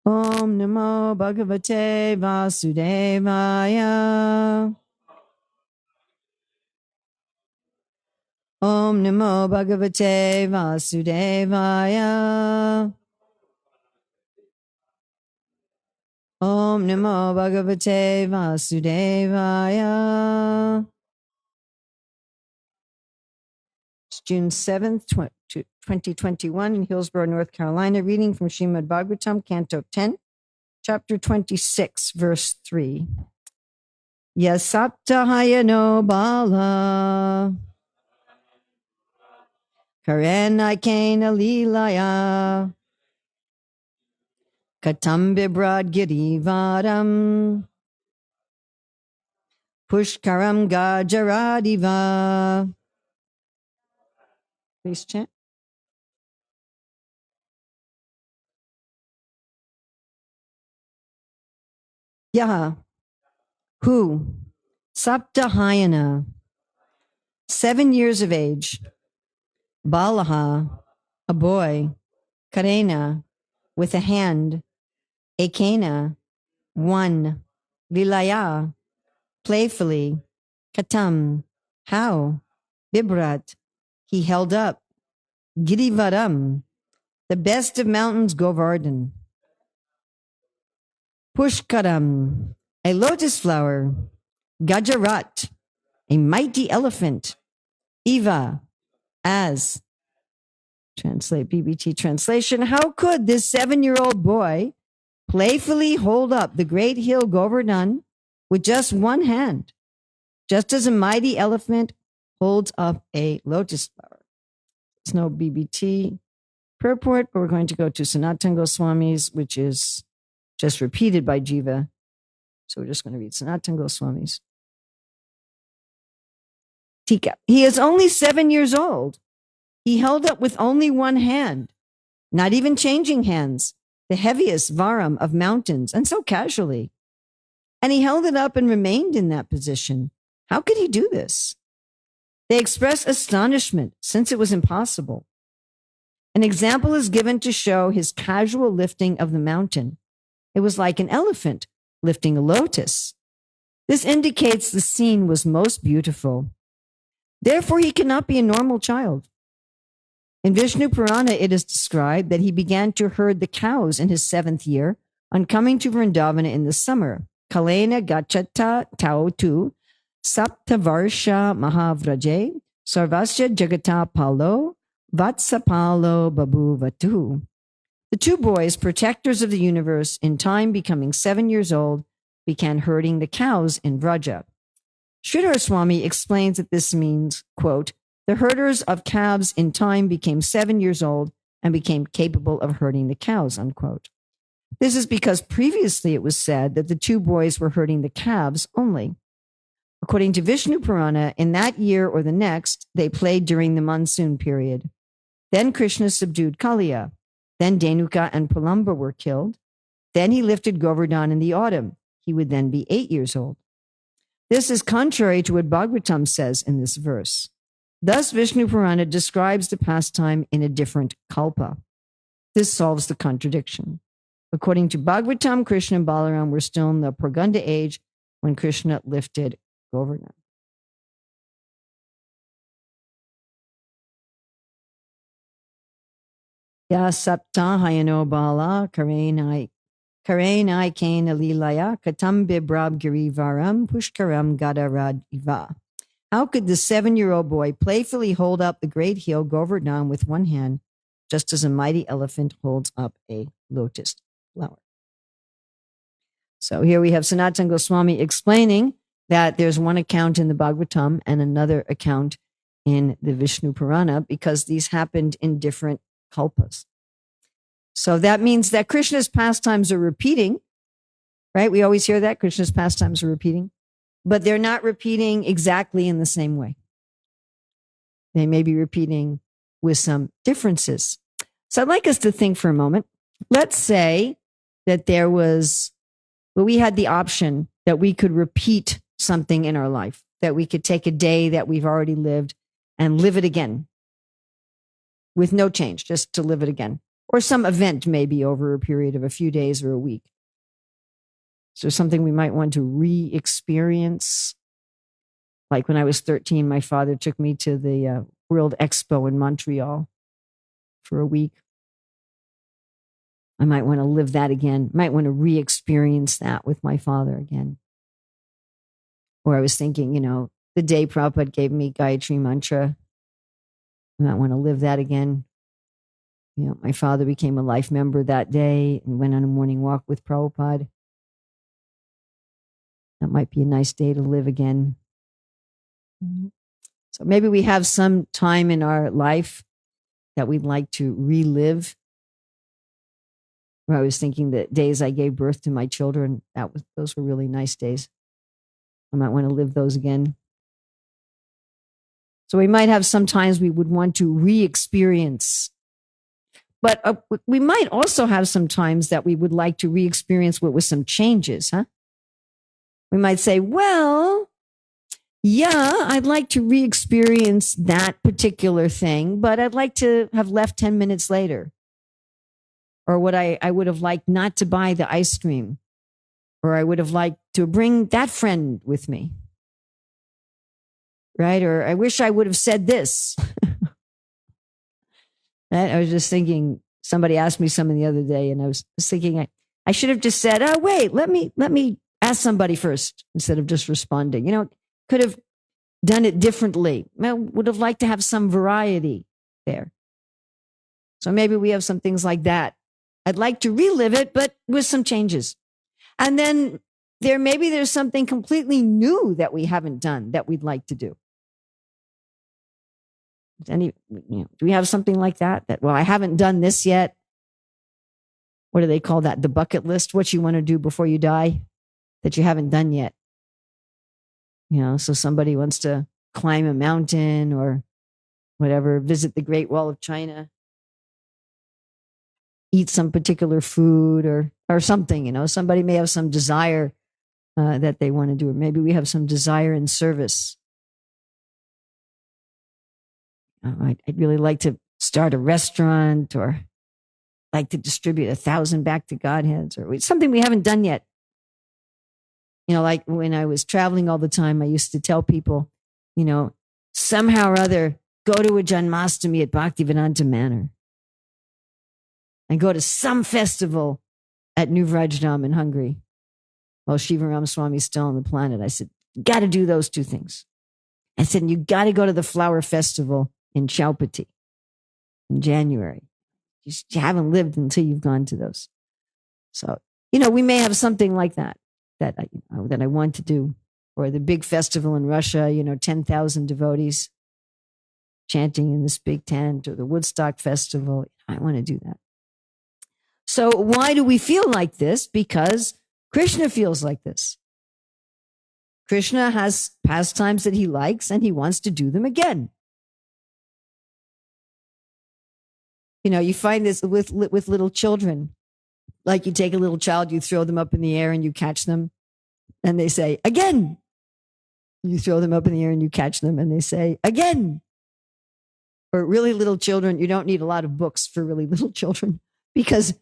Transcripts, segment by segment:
Om Namo Bhagavate Vasudevaya. Om Namo Bhagavate Vasudevaya. Om Namo Bhagavate Vasudevaya. It's June 7th, 2021 in Hillsborough, North Carolina. Reading from Srimad Bhagavatam, Canto 10, Chapter 26, Verse 3. Yasaptahayano Bala Karenakena Lilaya Katam Bibrad Girivaram Pushkaram Gajaradiva. Please chant. Yaha, who, Saptahayana, 7 years of age, Balaha, a boy, Karena, with a hand, Ekena, one, Lilaya, playfully, Katam, how, Bibrat, he held up, Girivaram, the best of mountains, Govardhan, Pushkaram, a lotus flower, Gajarat, a mighty elephant, Eva, as. Translate BBT translation. How could this 7-year-old boy playfully hold up the great hill Govardhan with just one hand, just as a mighty elephant holds up a lotus flower? There's no BBT purport, but we're going to go to Sanatana Goswami's, which is just repeated by Jiva. So we're just going to read Sanatana Goswami's. Tika. He is only 7 years old. He held up with only one hand, not even changing hands, the heaviest varam of mountains, and so casually. And he held it up and remained in that position. How could he do this? They express astonishment, since it was impossible. An example is given to show his casual lifting of the mountain. It was like an elephant lifting a lotus. This indicates the scene was most beautiful. Therefore, he cannot be a normal child. In Vishnu Purana, it is described that he began to herd the cows in his 7th year on coming to Vrindavana in the summer. Kalena gachata tautu saptavarsha mahavraje sarvasya jagata palo vatsapalo babuvatu. The two boys, protectors of the universe, in time becoming 7 years old, began herding the cows in Vraja. Sridhar Swami explains that this means, quote, the herders of calves in time became 7 years old and became capable of herding the cows, unquote. This is because previously it was said that the two boys were herding the calves only. According to Vishnu Purana, in that year or the next, they played during the monsoon period. Then Krishna subdued Kaliya. Then Denuka and Pralamba were killed. Then he lifted Govardhan in the autumn. He would then be 8 years old. This is contrary to what Bhagavatam says in this verse. Thus, Vishnu Purana describes the pastime in a different kalpa. This solves the contradiction. According to Bhagavatam, Krishna and Balaram were still in the Praganda age when Krishna lifted Govardhan. Ya saptahayano bala karenai kena lilaya katam bibrab girivaram pushkaram gadarad iva. How could the 7-year-old boy playfully hold up the great hill Govardhan with one hand, just as a mighty elephant holds up a lotus flower? So here we have Sanatana Goswami explaining that there's one account in the Bhagavatam and another account in the Vishnu Purana because these happened in different kalpas. So that means that Krishna's pastimes are repeating, right? We always hear that Krishna's pastimes are repeating, but they're not repeating exactly in the same way. They may be repeating with some differences. So I'd like us to think for a moment. Let's say that we had the option that we could repeat something in our life, that we could take a day that we've already lived and live it again with no change, just to live it again. or some event maybe over a period of a few days or a week. So something we might want to re-experience. Like when I was 13, my father took me to the World Expo in Montreal for a week. I might want to live that again. Might want to re-experience that with my father again. Or I was thinking, the day Prabhupada gave me Gayatri Mantra, I might want to live that again. My father became a life member that day and went on a morning walk with Prabhupada. That might be a nice day to live again. So maybe we have some time in our life that we'd like to relive. I was thinking that days I gave birth to my children, those were really nice days. I might want to live those again. So we might have some times we would want to re-experience. But we might also have some times that we would like to re-experience with some changes, huh? We might say, well, yeah, I'd like to re-experience that particular thing, but I'd like to have left 10 minutes later. Or what I would have liked not to buy the ice cream. Or I would have liked to bring that friend with me. Right? Or I wish I would have said this. Right? I was just thinking, somebody asked me something the other day, and I was thinking I should have just said, oh, wait, let me ask somebody first instead of just responding. Could have done it differently. I would have liked to have some variety there. So maybe we have some things like that. I'd like to relive it, but with some changes. And then there's something completely new that we haven't done that we'd like to do. Do we have something like that? Well, I haven't done this yet. What do they call that? The bucket list, what you want to do before you die that you haven't done yet. So somebody wants to climb a mountain or whatever, visit the Great Wall of China, eat some particular food or something, somebody may have some desire that they want to do, or maybe we have some desire in service. I'd really like to start a restaurant, or like to distribute 1,000 back to Godheads, or something we haven't done yet. Like when I was traveling all the time, I used to tell people, somehow or other, go to a Janmashtami at Bhaktivedanta Manor. And go to some festival at New Vrajdam in Hungary while Shivaram Swami's still on the planet. I said, you got to do those two things. I said, you got to go to the flower festival in Chaupati in January. You haven't lived until you've gone to those. So, we may have something like that I want to do. Or the big festival in Russia, 10,000 devotees chanting in this big tent, or the Woodstock Festival. I want to do that. So why do we feel like this? Because Krishna feels like this. Krishna has pastimes that he likes and he wants to do them again. You find this with little children. Like you take a little child, you throw them up in the air and you catch them. And they say, again. You throw them up in the air and you catch them and they say, again. For really little children, you don't need a lot of books for really little children because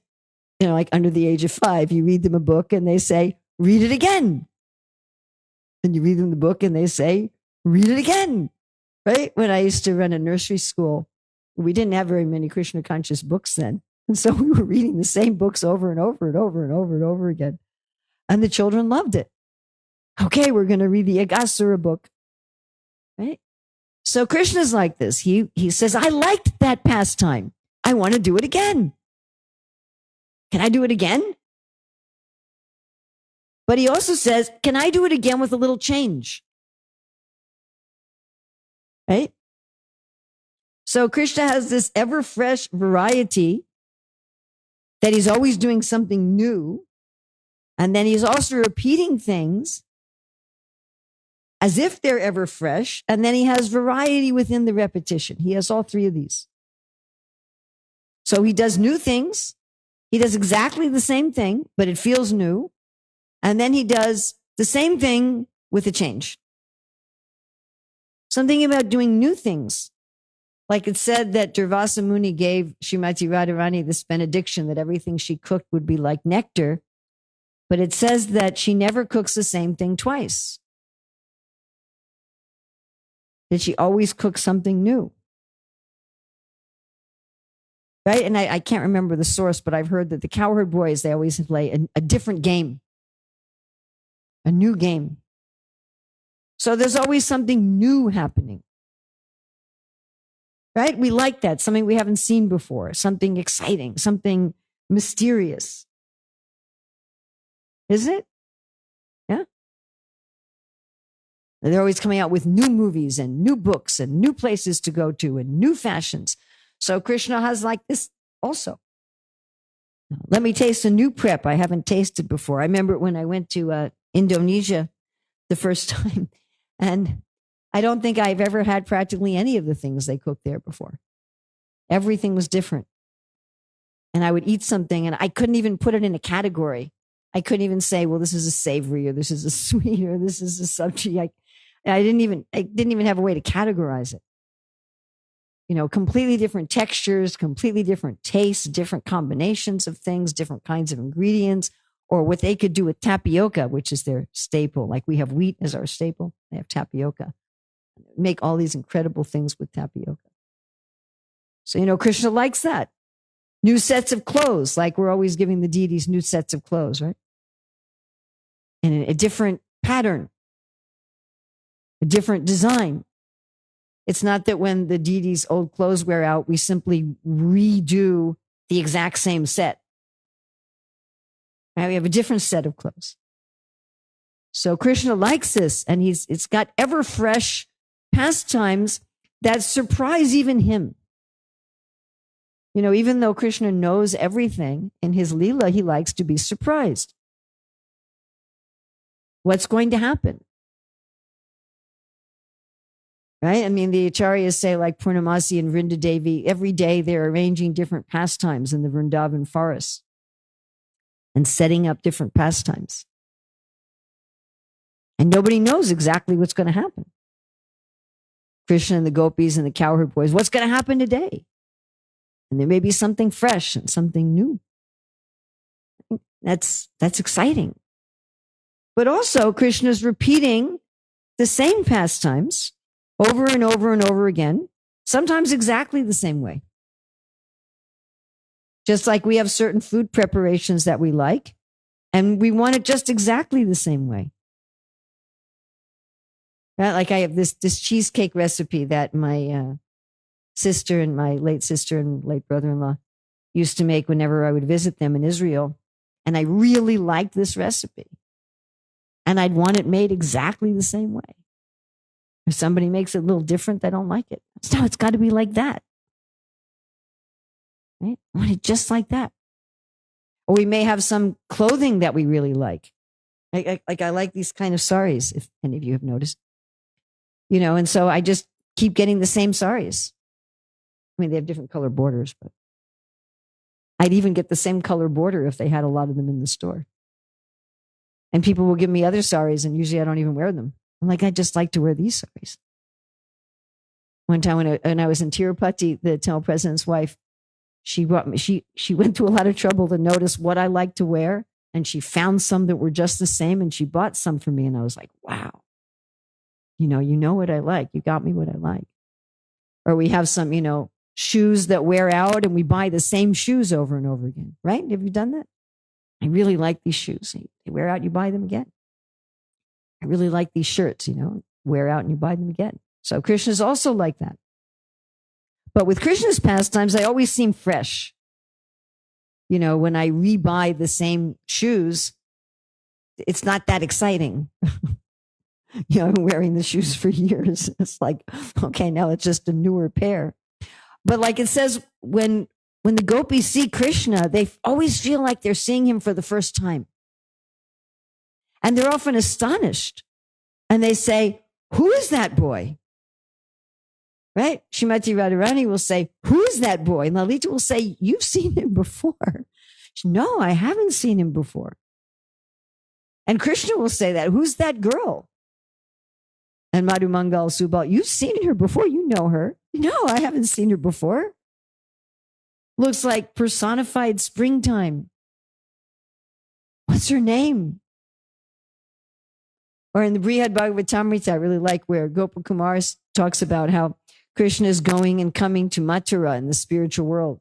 like under the age of 5, you read them a book and they say, read it again. And you read them the book and they say, read it again. Right? When I used to run a nursery school, we didn't have very many Krishna conscious books then. And so we were reading the same books over and over and over and over and over again. And the children loved it. Okay, we're going to read the Agasura book. Right? So Krishna's like this. He says, I liked that pastime. I want to do it again. Can I do it again? But he also says, can I do it again with a little change? Right? So Krishna has this ever fresh variety that he's always doing something new. And then he's also repeating things as if they're ever fresh. And then he has variety within the repetition. He has all three of these. So he does new things. He does exactly the same thing, but it feels new. And then he does the same thing with a change. Something about doing new things Like it said that Durvasa Muni gave Srimati Radharani this benediction that everything she cooked would be like nectar. But it says that she never cooks the same thing twice. That she always cooks something new. Right? And I can't remember the source, but I've heard that the Cowherd Boys, they always play a different game, a new game. So there's always something new happening. Right? We like that, something we haven't seen before, something exciting, something mysterious. Isn't it? Yeah. They're always coming out with new movies and new books and new places to go to and new fashions. So Krishna has like this also. Let me taste a new prep I haven't tasted before. I remember when I went to Indonesia the first time, and I don't think I've ever had practically any of the things they cooked there before. Everything was different. And I would eat something and I couldn't even put it in a category. I couldn't even say, well, this is a savory or this is a sweet or this is a sabji. I didn't even have a way to categorize it. You know, completely different textures, completely different tastes, different combinations of things, different kinds of ingredients, or what they could do with tapioca, which is their staple. Like we have wheat as our staple. They have tapioca. Make all these incredible things with tapioca. So, you know, Krishna likes that. New sets of clothes, like we're always giving the deities new sets of clothes, right? And a different pattern, a different design. It's not that when the deities' old clothes wear out, we simply redo the exact same set. Right? We have a different set of clothes. So Krishna likes this, and it's got ever fresh pastimes that surprise even him. You know, even though Krishna knows everything in his Leela, he likes to be surprised. What's going to happen? Right? I mean, the Acharyas say, like Purnamasi and Vrinda Devi, every day they're arranging different pastimes in the Vrindavan forest and setting up different pastimes. And nobody knows exactly what's going to happen. Krishna and the gopis and the Cowherd Boys, what's going to happen today? And there may be something fresh and something new. That's exciting. But also, Krishna's repeating the same pastimes over and over and over again, sometimes exactly the same way. Just like we have certain food preparations that we like, and we want it just exactly the same way. Right? Like I have this cheesecake recipe that my sister and my late sister and late brother-in-law used to make whenever I would visit them in Israel. And I really liked this recipe. And I'd want it made exactly the same way. If somebody makes it a little different, they don't like it. So it's got to be like that. Right? I want it just like that. Or we may have some clothing that we really like. Like I like these kind of saris, if any of you have noticed. You know, and so I just keep getting the same saris. I mean, they have different color borders, but I'd even get the same color border if they had a lot of them in the store. And people will give me other saris, and usually I don't even wear them. I'm like, I just like to wear these saris. One time when I was in Tirupati, the temple president's wife, she brought me, she went through a lot of trouble to notice what I like to wear. And she found some that were just the same, and she bought some for me. And I was like, wow, you know what I like. You got me what I like. Or we have some, shoes that wear out, and we buy the same shoes over and over again, right? Have you done that? I really like these shoes. They wear out, you buy them again. I really like these shirts, wear out and you buy them again. So Krishna's also like that. But with Krishna's pastimes, they always seem fresh. When I rebuy the same shoes, it's not that exciting. I've been wearing the shoes for years. It's like, okay, now it's just a newer pair. But like it says, when the gopis see Krishna, they always feel like they're seeing him for the first time. And they're often astonished. And they say, who is that boy? Right? Srimati Radharani will say, who is that boy? And Lalita will say, you've seen him before. No, I haven't seen him before. And Krishna will say that. Who's that girl? And Madhu Mangal Subal, you've seen her before. You know her. No, I haven't seen her before. Looks like personified springtime. What's her name? Or in the Brihad Bhagavatamrita, I really like where Gopakumar talks about how Krishna is going and coming to Mathura in the spiritual world.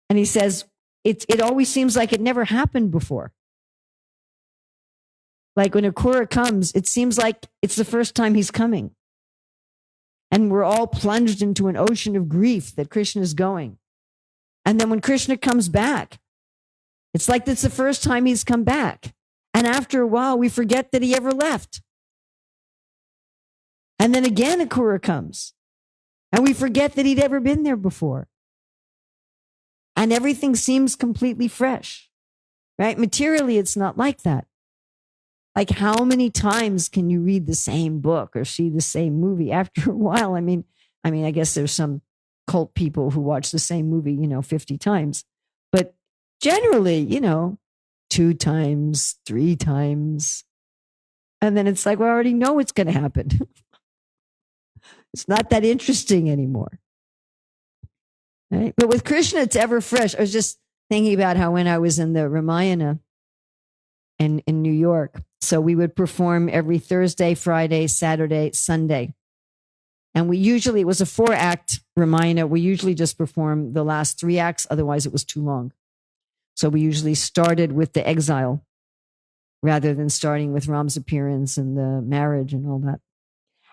And he says, it always seems like it never happened before. Like when Akrura comes, it seems like it's the first time he's coming. And we're all plunged into an ocean of grief that Krishna is going. And then when Krishna comes back, it's like it's the first time he's come back. And after a while, we forget that he ever left. And then again, Akrura comes. And we forget that he'd ever been there before. And everything seems completely fresh, right? Materially, it's not like that. Like, how many times can you read the same book or see the same movie? After a while, I mean, I guess there's some cult people who watch the same movie, 50 times. But generally, 2 times, 3 times. And then it's like, we already know what's going to happen. It's not that interesting anymore. Right? But with Krishna, it's ever fresh. I was just thinking about how when I was in the Ramayana in New York, so we would perform every Thursday, Friday, Saturday, Sunday. And it was a 4-act Ramayana. We usually just perform the last 3 acts. Otherwise, it was too long. So we usually started with the exile rather than starting with Ram's appearance and the marriage and all that.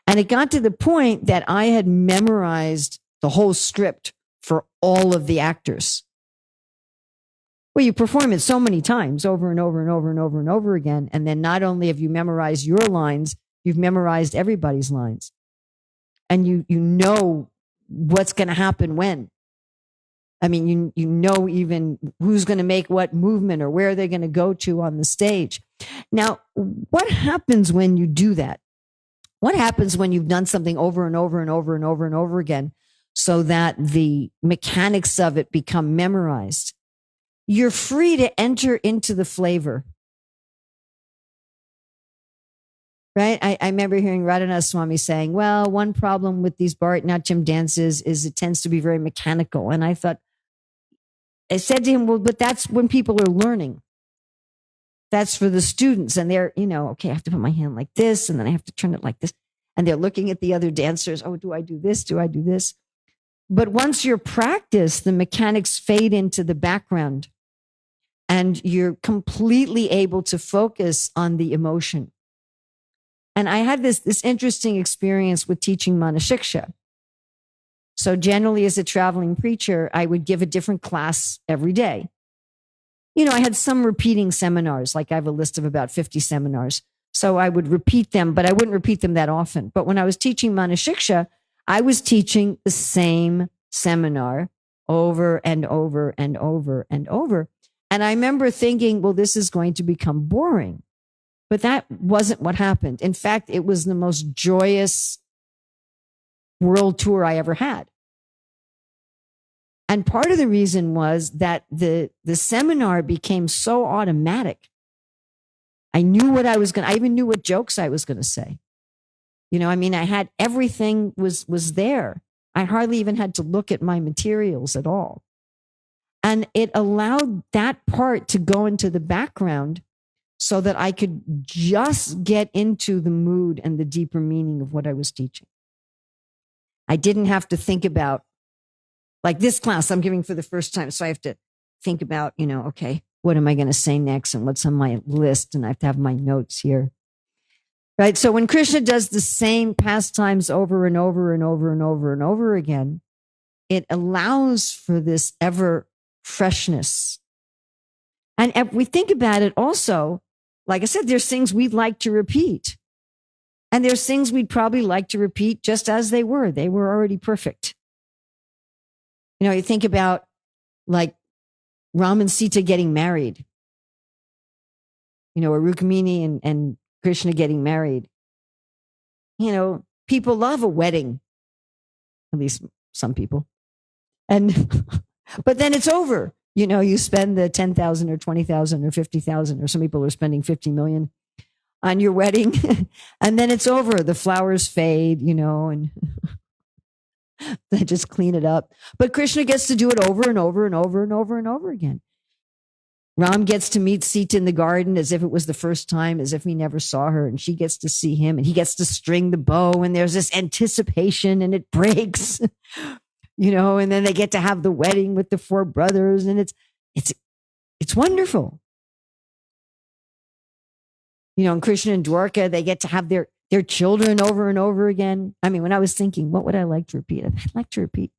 And it got to the point that I had memorized the whole script for all of the actors. Well, you perform it so many times over and over and over and over and over again. And then not only have you memorized your lines, you've memorized everybody's lines. And you know what's going to happen when. I mean, you know even who's going to make what movement or where they're going to go to on the stage. Now, what happens when you do that? What happens when you've done something over and over and over and over and over again so that the mechanics of it become memorized? You're free to enter into the flavor. Right? I remember hearing Radhanath Swami saying, well, one problem with these Bharatanatyam dances is it tends to be very mechanical. And I said to him, well, but that's when people are learning. That's for the students. And they're, okay, I have to put my hand like this, and then I have to turn it like this. And they're looking at the other dancers. Oh, do I do this? Do I do this? But once you're practiced, the mechanics fade into the background and you're completely able to focus on the emotion. And I had this interesting experience with teaching Manashiksha. So generally, as a traveling preacher, I would give a different class every day. I had some repeating seminars, like I have a list of about 50 seminars. So I would repeat them, but I wouldn't repeat them that often. But when I was teaching Manashiksha, I was teaching the same seminar over and over and over and over. And I remember thinking, well, this is going to become boring. But that wasn't what happened. In fact, it was the most joyous world tour I ever had. And part of the reason was that the seminar became so automatic. I knew what I even knew what jokes I was going to say. I had everything was there. I hardly even had to look at my materials at all. And it allowed that part to go into the background so that I could just get into the mood and the deeper meaning of what I was teaching. I didn't have to think about, like this class I'm giving for the first time. So I have to think about, okay, what am I going to say next and what's on my list? And I have to have my notes here. Right. So when Krishna does the same pastimes over and over and over and over and over again, it allows for this ever freshness. And if we think about it also, like I said, there's things we'd like to repeat. And there's things we'd probably like to repeat just as they were. They were already perfect. You think about like Ram and Sita getting married, or Rukmini and Krishna getting married. People love a wedding, at least some people. But then it's over. You spend the 10,000 or 20,000 or 50,000, or some people are spending 50 million on your wedding. And then it's over. The flowers fade, and They just clean it up. But Krishna gets to do it over and over and over and over and over again. Ram gets to meet Sita in the garden as if it was the first time, as if he never saw her, and she gets to see him, and he gets to string the bow, and there's this anticipation, and it breaks, and then they get to have the wedding with the four brothers, and it's wonderful. And Krishna and Dwarka, they get to have their children over and over again. I mean, when I was thinking, what would I like to repeat? I'd like to repeat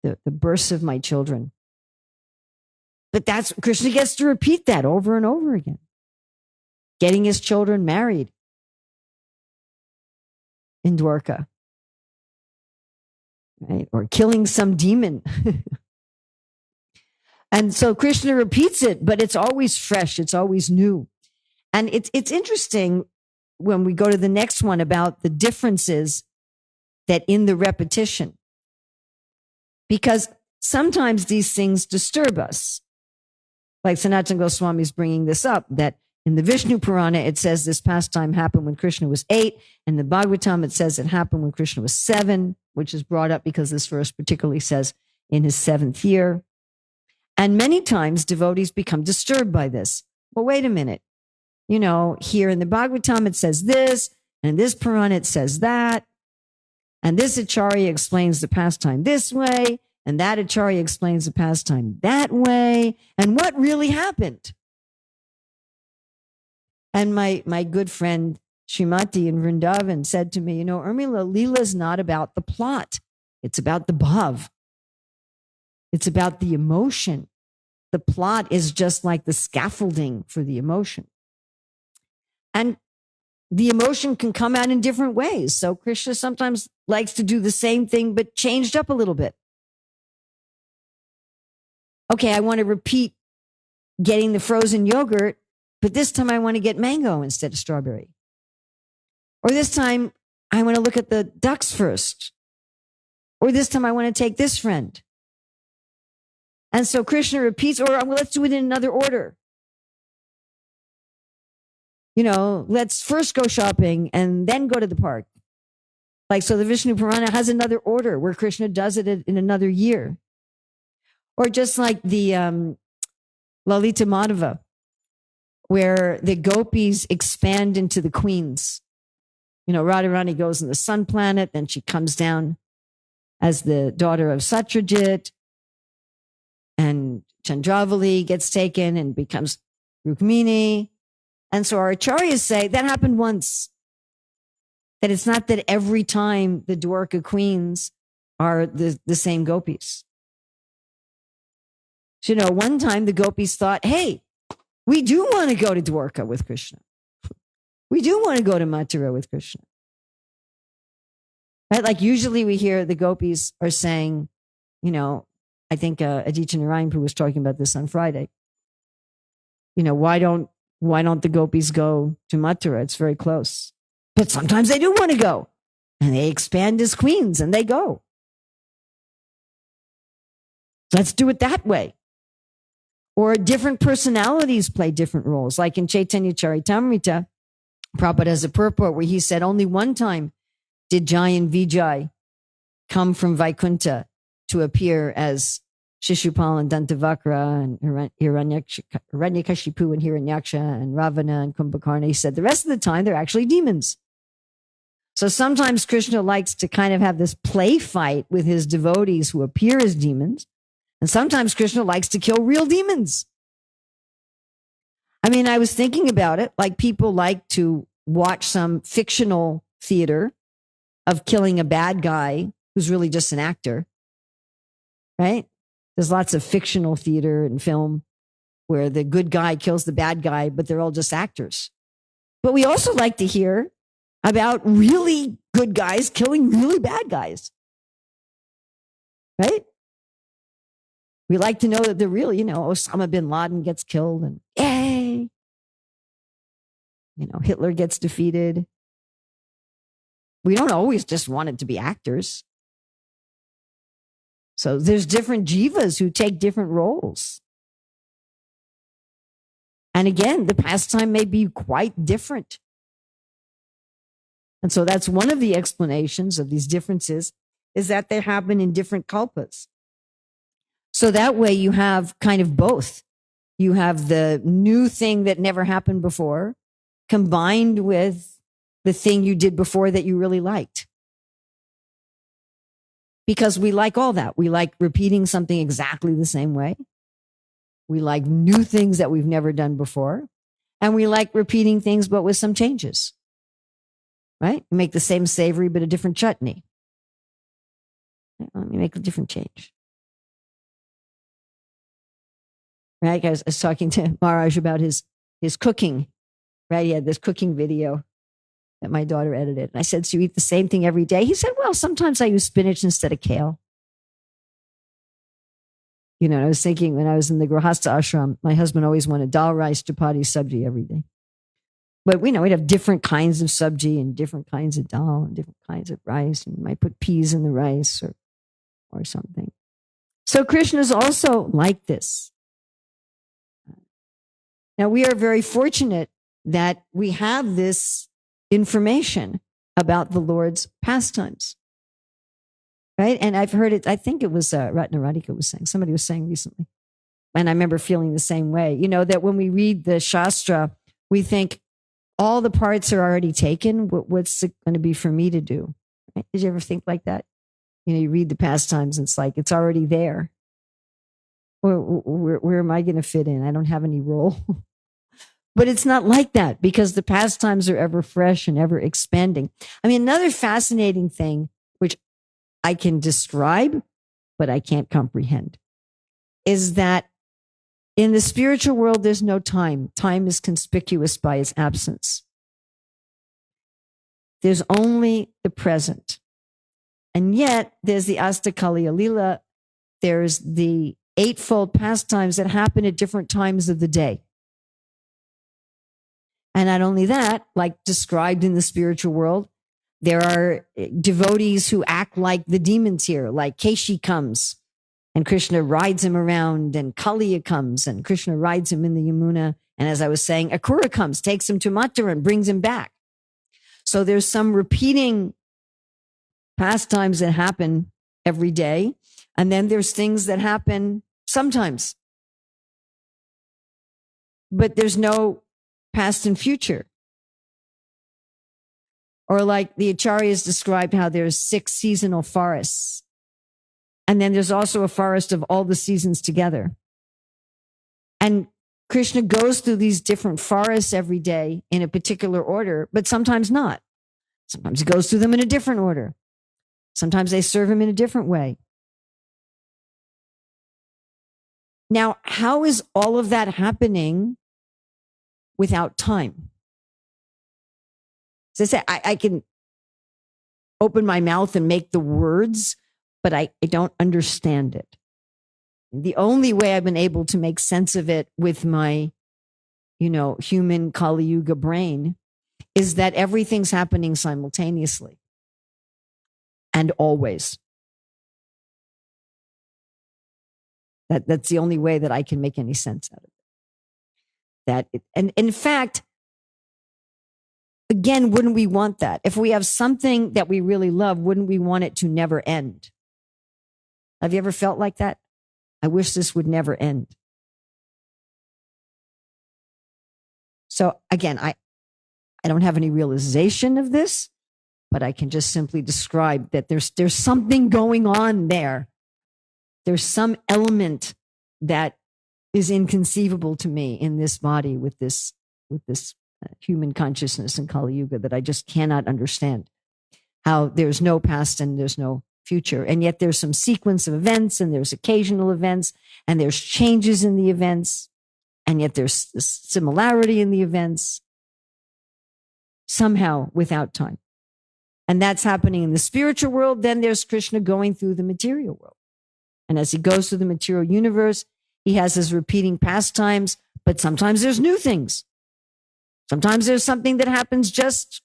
the births of my children. But Krishna gets to repeat that over and over again. Getting his children married in Dwarka. Right? Or killing some demon. And so Krishna repeats it, but it's always fresh. It's always new. And it's interesting when we go to the next one about the differences that in the repetition. Because sometimes these things disturb us. Like Sanatana Goswami is bringing this up, that in the Vishnu Purana, it says this pastime happened when Krishna was 8. In the Bhagavatam, it says it happened when Krishna was 7, which is brought up because this verse particularly says in his 7th year. And many times devotees become disturbed by this. Well, wait a minute. Here in the Bhagavatam, it says this, and in this Purana, it says that. And this Acharya explains the pastime this way, and that Acharya explains the pastime that way. And what really happened? And my good friend Srimati in Vrindavan said to me, Urmila, Leela is not about the plot. It's about the bhav. It's about the emotion. The plot is just like the scaffolding for the emotion. And the emotion can come out in different ways. So Krishna sometimes likes to do the same thing, but changed up a little bit. Okay, I want to repeat getting the frozen yogurt, but this time I want to get mango instead of strawberry. Or this time I want to look at the ducks first. Or this time I want to take this friend. And so Krishna repeats, or let's do it in another order. Let's first go shopping and then go to the park. So the Vishnu Purana has another order where Krishna does it in another year. Or just like the Lalita Madhava, where the gopis expand into the queens. Radharani goes in the sun planet, then she comes down as the daughter of Satyajit, and Chandravali gets taken and becomes Rukmini. And so our acharyas say that happened once. That it's not that every time the Dwarka queens are the same gopis. So, one time the gopis thought, hey, we do want to go to Dwarka with Krishna. We do want to go to Mathura with Krishna. Right? Like usually we hear the gopis are saying, I think Aditya Narayan Prabhu was talking about this on Friday. Why don't the gopis go to Mathura? It's very close. But sometimes they do want to go. And they expand as queens and they go. Let's do it that way. Or different personalities play different roles. Like in Chaitanya Charitamrita, Prabhupada has a purport where he said only one time did Jai and Vijay come from Vaikuntha to appear as Shishupal and Dantavakra and Hiranyakashipu and Hiranyaksha and Ravana and Kumbhakarna. He said the rest of the time they're actually demons. So sometimes Krishna likes to kind of have this play fight with his devotees who appear as demons. And sometimes Krishna likes to kill real demons. I mean, I was thinking about it, like people like to watch some fictional theater of killing a bad guy who's really just an actor, right? There's lots of fictional theater and film where the good guy kills the bad guy, but they're all just actors. But we also like to hear about really good guys killing really bad guys, right? We like to know that they're real, Osama bin Laden gets killed and yay, Hitler gets defeated. We don't always just want it to be actors. So there's different jivas who take different roles. And again, the pastime may be quite different. And so that's one of the explanations of these differences is that they happen in different kalpas. So that way you have kind of both. You have the new thing that never happened before combined with the thing you did before that you really liked. Because we like all that. We like repeating something exactly the same way. We like new things that we've never done before. And we like repeating things, but with some changes. Right? You make the same savory, but a different chutney. Let me make a different change. Right? I was talking to Maharaj about his cooking. Right? He had this cooking video that my daughter edited. And I said, so you eat the same thing every day? He said, well, sometimes I use spinach instead of kale. You know, I was thinking when I was in the Grihastha ashram, my husband always wanted dal, rice, chapati, sabji every day. But we know we'd have different kinds of sabji and different kinds of dal and different kinds of rice. And you might put peas in the rice or something. So Krishna is also like this. Now, we are very fortunate that we have this information about the Lord's pastimes. Right? And I've heard it, I think it was Ratna Radhika was saying, somebody was saying recently. And I remember feeling the same way, you know, that when we read the Shastra, we think all the parts are already taken. What's it going to be for me to do? Right? Did you ever think like that? You know, you read the pastimes and it's like, it's already there. Where am I going to fit in? I don't have any role. But it's not like that because the pastimes are ever fresh and ever expanding. I mean, another fascinating thing, which I can describe, but I can't comprehend, is that in the spiritual world, there's no time. Time is conspicuous by its absence. There's only the present. And yet, there's the Astakaliya Lila. There's the eightfold pastimes that happen at different times of the day. And not only that, like described in the spiritual world, there are devotees who act like the demons here, like Keshi comes and Krishna rides him around, and Kaliya comes and Krishna rides him in the Yamuna. And as I was saying, Akrura comes, takes him to Mathura and brings him back. So there's some repeating pastimes that happen every day. And then there's things that happen sometimes. But there's no past and future. Or like the Acharyas described how there's 6 seasonal forests. And then there's also a forest of all the seasons together. And Krishna goes through these different forests every day in a particular order, but sometimes not. Sometimes he goes through them in a different order. Sometimes they serve him in a different way. Now, how is all of that happening without time? As I say, I can open my mouth and make the words, but I don't understand it. The only way I've been able to make sense of it with my, human Kali Yuga brain is that everything's happening simultaneously and always. That's the only way that I can make any sense out of it. And in fact, again, wouldn't we want that? If we have something that we really love, wouldn't we want it to never end? Have you ever felt like that? I wish this would never end. So again, I don't have any realization of this, but I can just simply describe that there's something going on there. There's some element that is inconceivable to me in this body with this human consciousness in Kali Yuga that I just cannot understand. How there's no past and there's no future, and yet there's some sequence of events, and there's occasional events, and there's changes in the events, and yet there's this similarity in the events. Somehow, without time, and that's happening in the spiritual world. Then there's Krishna going through the material world. And as he goes through the material universe, he has his repeating pastimes, but sometimes there's new things. Sometimes there's something that happens just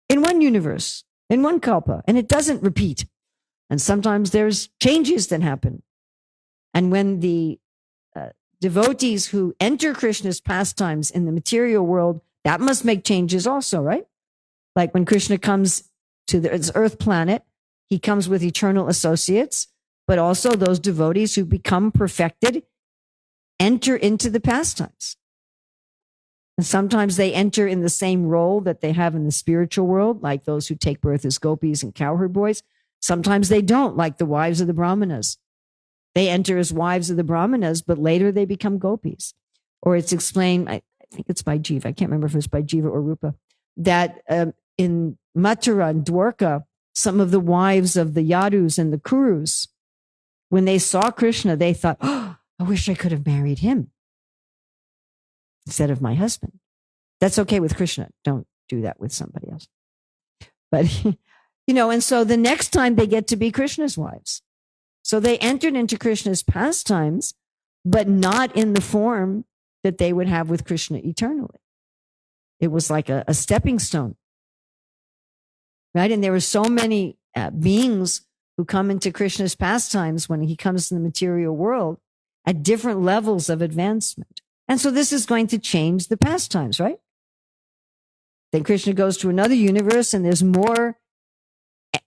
in one universe, in one kalpa, and it doesn't repeat. And sometimes there's changes that happen. And when the devotees who enter Krishna's pastimes in the material world, that must make changes also, right? Like when Krishna comes to this earth planet, he comes with eternal associates, but also those devotees who become perfected enter into the pastimes. And sometimes they enter in the same role that they have in the spiritual world, like those who take birth as gopis and cowherd boys. Sometimes they don't, like the wives of the brahmanas. They enter as wives of the brahmanas, but later they become gopis. Or it's explained, I think it's by Jiva, I can't remember if it's by Jiva or Rupa, that in Mathura and Dwarka, some of the wives of the Yadus and the Kurus, when they saw Krishna, they thought, oh, I wish I could have married him instead of my husband. That's okay with Krishna. Don't do that with somebody else. But, and so the next time they get to be Krishna's wives. So they entered into Krishna's pastimes, but not in the form that they would have with Krishna eternally. It was like a stepping stone. Right? And there were so many beings who come into Krishna's pastimes when he comes in the material world at different levels of advancement. And so this is going to change the pastimes, right? Then Krishna goes to another universe and there's more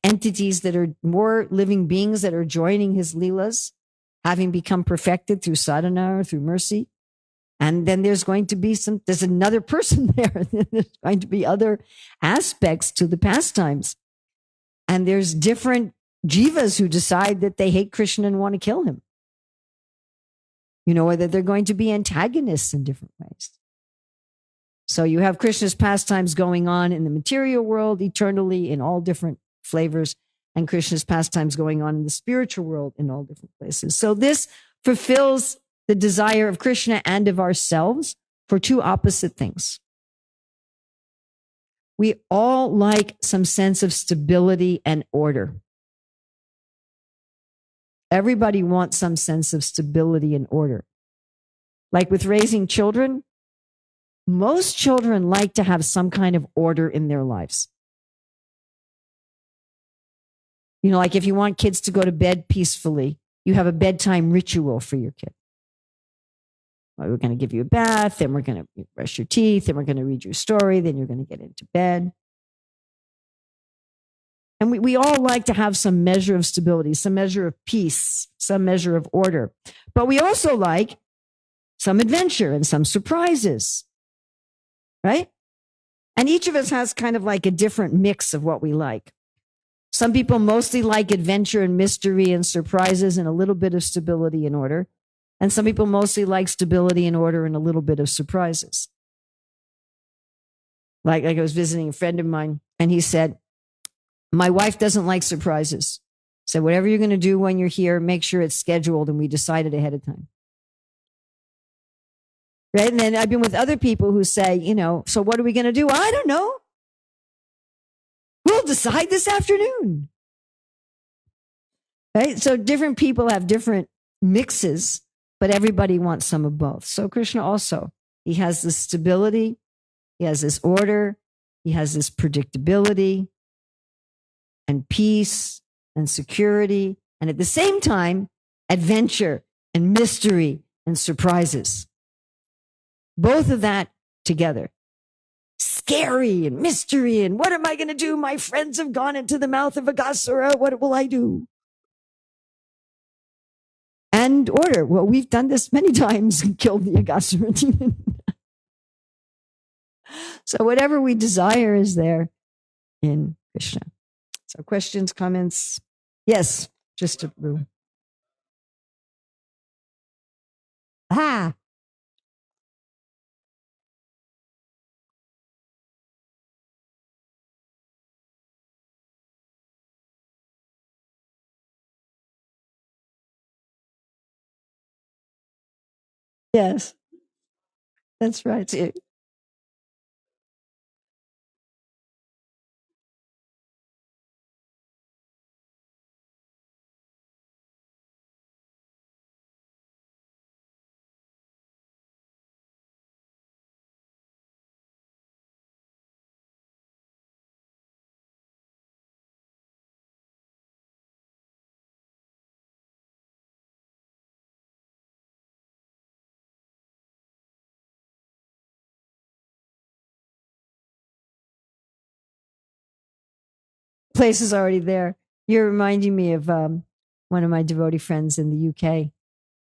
entities that are more living beings that are joining his leelas, having become perfected through sadhana or through mercy. And then there's going to be there's another person there. There's going to be other aspects to the pastimes. And there's different jivas who decide that they hate Krishna and want to kill him. Or that they're going to be antagonists in different ways. So you have Krishna's pastimes going on in the material world eternally in all different flavors, and Krishna's pastimes going on in the spiritual world in all different places. So this fulfills the desire of Krishna and of ourselves for two opposite things. We all like some sense of stability and order. Everybody wants some sense of stability and order. Like with raising children, most children like to have some kind of order in their lives. Like if you want kids to go to bed peacefully, you have a bedtime ritual for your kid. We're going to give you a bath, then we're going to brush your teeth, then we're going to read your story, then you're going to get into bed. And we all like to have some measure of stability, some measure of peace, some measure of order. But we also like some adventure and some surprises, right? And each of us has kind of like a different mix of what we like. Some people mostly like adventure and mystery and surprises and a little bit of stability and order. And some people mostly like stability and order and a little bit of surprises. Like I was visiting a friend of mine and he said, my wife doesn't like surprises. So whatever you're going to do when you're here, make sure it's scheduled and we decided ahead of time. Right? And then I've been with other people who say, so what are we going to do? I don't know. We'll decide this afternoon. Right? So different people have different mixes, but everybody wants some of both. So Krishna also, he has this stability, he has this order, he has this predictability and peace and security, and at the same time, adventure and mystery and surprises. Both of that together. Scary and mystery and what am I going to do? My friends have gone into the mouth of Aghasura. What will I do? And order. Well, we've done this many times and killed the Aghasura demon. So whatever we desire is there in Krishna. So questions, comments? Yes, just a room. Ah. Yes, that's right. Place is already there. You're reminding me of one of my devotee friends in the UK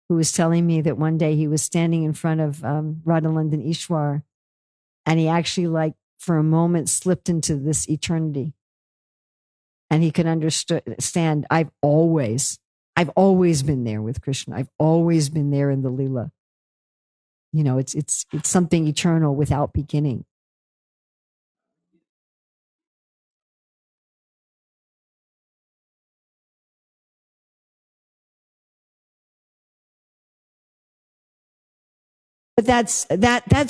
who was telling me that one day he was standing in front of Radhanandan Ishwar, and he actually, like, for a moment slipped into this eternity. And he could understand, I've always been there with Krishna. I've always been there in the Leela. You know, it's something eternal without beginning. But that's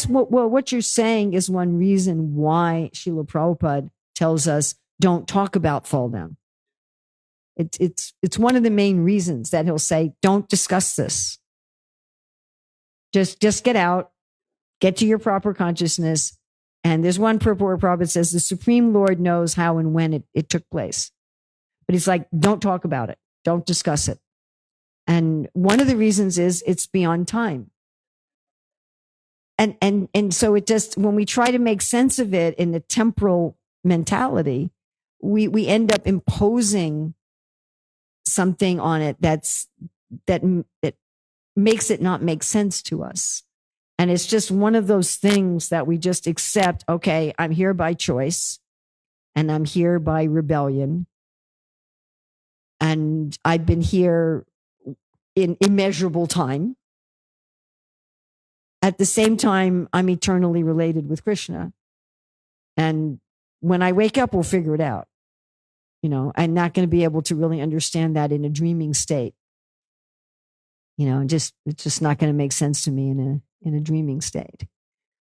what you're saying is one reason why Srila Prabhupada tells us don't talk about fall down. It's one of the main reasons that he'll say don't discuss this. Just get out, get to your proper consciousness. And there's one purport where Prabhupada says the Supreme Lord knows how and when it took place. But he's like, don't talk about it. Don't discuss it. And one of the reasons is it's beyond time. And so it just, when we try to make sense of it in the temporal mentality, we end up imposing something on it that makes it not make sense to us. And it's just one of those things that we just accept. Okay, I'm here by choice, and I'm here by rebellion, and I've been here in immeasurable time. At the same time, I'm eternally related with Krishna. And when I wake up, we'll figure it out. You know, I'm not going to be able to really understand that in a dreaming state. You know, it's just not going to make sense to me in a dreaming state.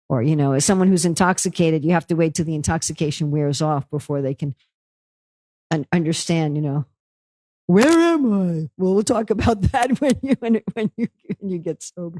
Or, you know, as someone who's intoxicated, you have to wait till the intoxication wears off before they can understand, you know, where am I? Well, we'll talk about that when you get sober.